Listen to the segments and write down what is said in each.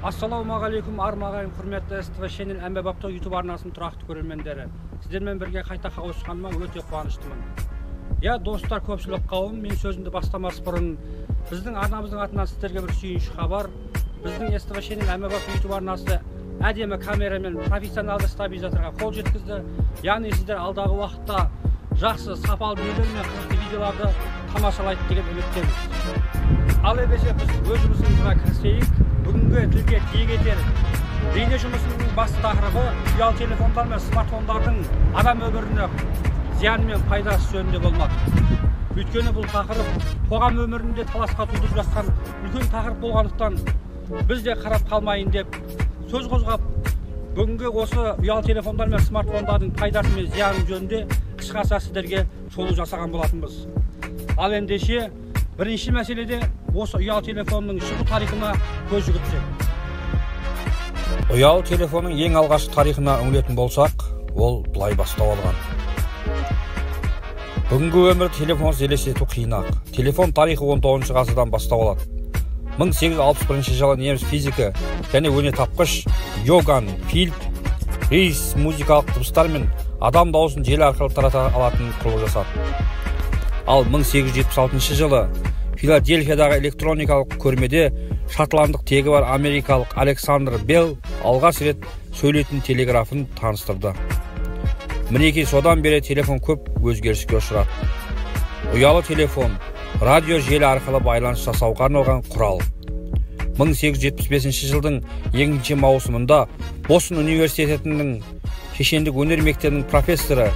Ассалаумағалейкум армағайым құрметті СТВ Channel әмбебапта YouTube арнасының тұрақты көрермендері. Сіздермен бірге қайта қауышқаныма өте қуаныштымын. Я достар, көпшілік қауым, мен сөзімді бастамас бұрын біздің арнамыздың атынан сіздерге бір сүйінші хабар. Біздің СТВ Channel әмбебапта YouTube арнасы әдемі камерамен профессионалды стабилизаторға қол жеткізді. Яғни сіздер алдағы уақытта жақсы сапалы видеолар мен қызықты видеоларды тамашалайды деген үміттеміз. Ал ендеше біз өз жұмысымызға кірісейік. Бүгінгі тілге тиек етер бейне жұмысының басты тақырыбы ұялы телефондар мен смартфондардың адам өміріне зияны мен пайдасы жөнінде болмақ. Өйткені бұл тақырып қоғам өмірінде таласқа тудырып жатқан үлкен тақырып болғандықтан біз де қарап қалмайын деп сөз қозғап, бүгінгі осы ұялы телефондар мен смартфондардың пайдасы мен зияны жөнінде қысқаша сіздерге шолу жасаған болатынбыз. Ал ендеше бірінші мәселеде осы ұялы телефонның шығу тарихына көз жүгіртсек. Ұялы телефонның ең алғашқы тарихына үңілетін болсақ, ол былай бастау алған. Бүгінгі өмір телефонсыз елестету қиын-ақ. Телефон тарихы 19 ғасырдан бастау алады. 1861 жылы неміс физикі және өнертапқыш Йоган Филип Рейс музыкалық дыбыстар мен адам дауысын желі арқылы тарата алатын құрылғы жасады. Ал 1876 жылы Филадельфиядағы электроникалық көрмеде шотландық тегі бар америкалық Александр Белл алғаш рет сөйлейтін телеграфын таныстырды. Мінекей содан бері телефон көп өзгеріске ұшырады. Ұялы телефон радио желі арқылы байланыс жасауға арналған құрал. 1875 жылдың 2 маусымында Бостон университетінің шешендік өнер мектебінің профессоры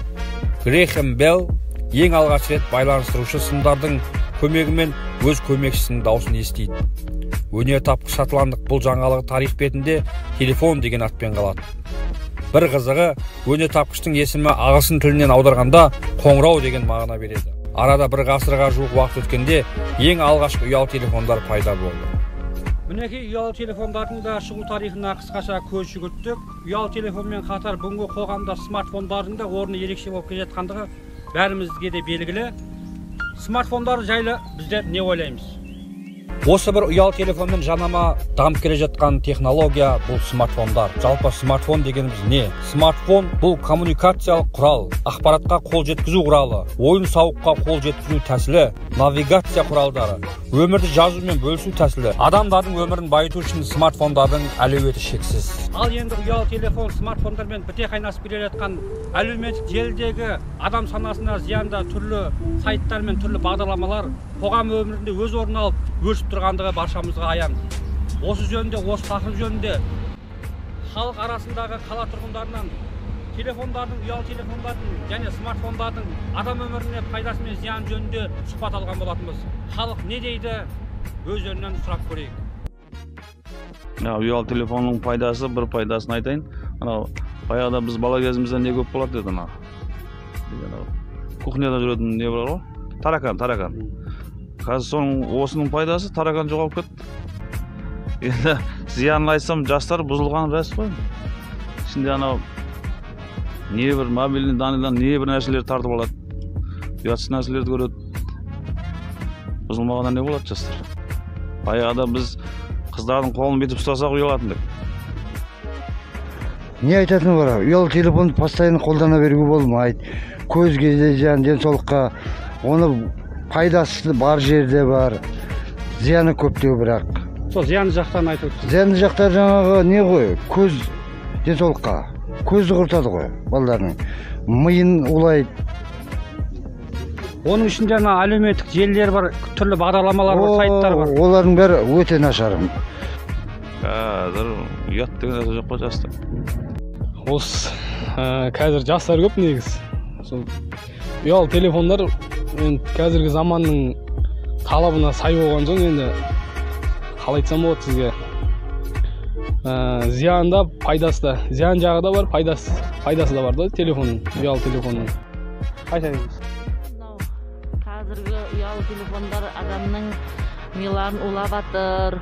Грэхэм Белл ең алғаш рет байланыстырушы сымдардың көмегімен өз көмекшісінің дауысын естиді. Өнертапқыш шотландық бұл жаңалығы тарих бетінде телефон деген атпен қалады. Бір қызығы, өнертапқыштың есімі ағылшын тілінен аударғанда қоңырау деген мағына береді. Арада бір ғасырға жуық уақыт өткенде ең алғашқы ұялы телефондар пайда болды. Мінекей ұялы телефондардың да шығу тарихына қысқаша көз жүгірттік. Ұялы телефонмен қатар бүгінгі қоғамда смартфондардың да орны ерекше болып келе жатқандығы бәрімізге де белгілі. Смартфондар жайлы біздер не ойлаймыз? Осы бір ұялы телефонмен жанама дамып келе жатқан технология бұл смартфондар. Жалпы смартфон дегеніміз не? Смартфон бұл коммуникациялық құрал, ақпаратқа қол жеткізу құралы, ойын-сауыққа қол жеткізу тәсілі, навигация құралдары, өмірді жазу мен бөлісу тәсілі. Адамдардың өмірін байыту үшін смартфондардың әлеуеті шексіз. Ал енді ұялы телефон смартфондармен біте қайнасып келе жатқан әлеуметтік желідегі адам санасына зиянда түрлі сайттар мен түрлі бағдарламалар қоғам өмірінде өз орнын алып өршіп тұрғандығы баршамызға аян. Осы жөнінде, осы тақырып жөнінде халық арасындағы қала тұрғындарынан телефондардың, ұялы телефондардың және смартфондардың адам өміріне пайдасы мен зияны жөнінде сұхбат алған болатынбыз. Халық не дейді? Өздерінен сұрап көрейік. Ұялы телефонның пайдасы, бір пайдасын айтайын. Баяғыда біз бала кезімізде не көп болады еді, кухняда жүретін не бар ғой? Таракан. Қазір осының пайдасы таракан жоғалып кетті. Енді зиянын айтсам, жастар бұзылған рәс қой. Ішінде не бір мобильный данныйдан не бір нәрселер тартып алады. Ұятсыз нәрселерді көреді. Бұзылмағанда не болады жастар? Баяғыда біз қыздардың қолын бетіп ұстасақ ұялатындық. Не айтатыны бар? Ұялы телефонды постоянно қолдана беруге болмайды. Көзге де зиян, денсаулыққа. Оны пайдасы бар жерде бар, зияны көптеу бірақ. Сол зияны жақтан айтып өтсін. Зияны жақтар жаңағы не ғой? Көз денсаулыққа. Көзді құртады ғой, балалардың. Миын улайды. Оның ішінде әлеуметтік желілер бар, түрлі бағдарламалар бар, сайттар бар. Олардың бәрі өте нашар. Қазір ұят деген нәрсе жоқ па жастар? Осы қазір жастар көп негіз. Ұялы телефондар қазіргі заманның талабына сай болған соң енді қалай айтсам болады сізге. Зияны да, пайдасы да. Зиян жағы да бар, пайдасы да бар да телефонның, ұялы телефонның. Қайтайыңыз. Қазіргі ұялы телефондар адамның миларын улап атыр.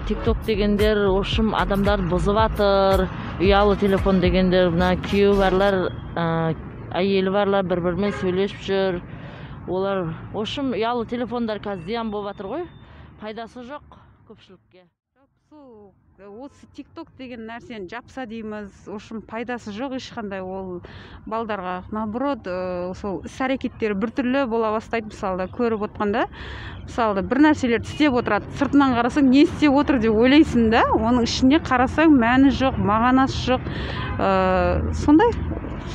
TikTok дегендер ошым адамдар бұзып атыр. Ұялы телефон дегендер күйеуі барлар, әйелі барлар бір-бірімен сөйлесіп жүр. Олар ошым ұялы телефондар қазір зиян болып атыр ғой. Пайдасы жоқ көпшілікке. Сол осы тикток деген нәрсені жапса дейміз, в общем пайдасы жоқ ешқандай, ол балдарға наоборот сол іс әрекеттері біртүрлі бола бастайды. Мысалы көріп отқанда, мысалы бір нәрселерді істеп отырады, сыртынан қарасаң не істеп отыр деп ойлайсың да, оның ішіне қарасаң мәні жоқ, мағынасы жоқ, сондай,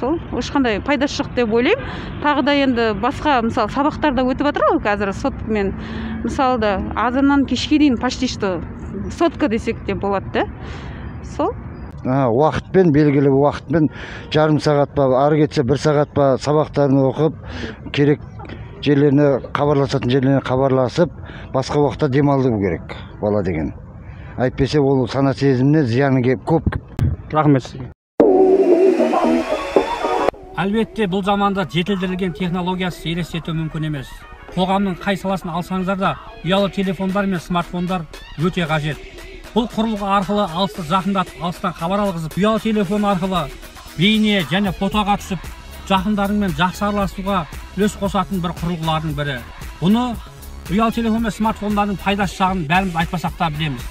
сол ешқандай пайдасы жоқ деп ойлаймын. Тағы да енді басқа мысалы сабақтарда өтіп жатыр ғой қазір соткамен, мысалы да азаннан кешке дейін почти что сотка десек те болады да. Сол уақытпен, белгілі уақытпен жарым сағат па, ары кетсе 1 сағат па сабақтарын оқып, керек жерлеріне хабарласатын жерлеріне хабарласып, басқа уақытта демалдыру керек бала деген. Әйтпесе ол сана сезіміне зияны көп. Рахмет сізге. Әлбетте бұл заманда жетілдірілген технологиясы елестету мүмкін емес. Қоғамның қай саласын алсаңыздар да ұялы телефондар мен смартфондар өте қажет. Бұл құрылғы арқылы алысты жақындатып, алыстан хабар алғызып, ұялы телефон арқылы бейне және фотоға түсіп, жақындарыңмен жақсы араласуға үлес қосатын бір құрылғылардың бірі. Бұны ұялы телефон мен смартфондардың пайдасы жағын бәріміз айтпасақ та білеміз.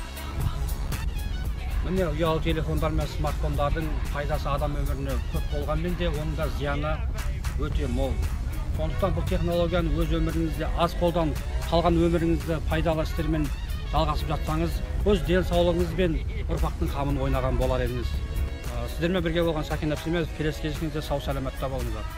Міне ұялы телефондар мен смартфондардың пайдасы адам өміріне көп болғанмен де, оның да зияны өте мол. Сондықтан бұл технологияны өз өміріңізде аз қолданып, қалған өміріңізді пайдалы істермен жалғасып жатсаңыз, өз денсаулығыңыз бен ұрпақтың қамын ойнаған болар едіңіз. Сіздермен бірге болған Сакен Әбсемезов, келесі кездескенде сау саламатта болыңыздар.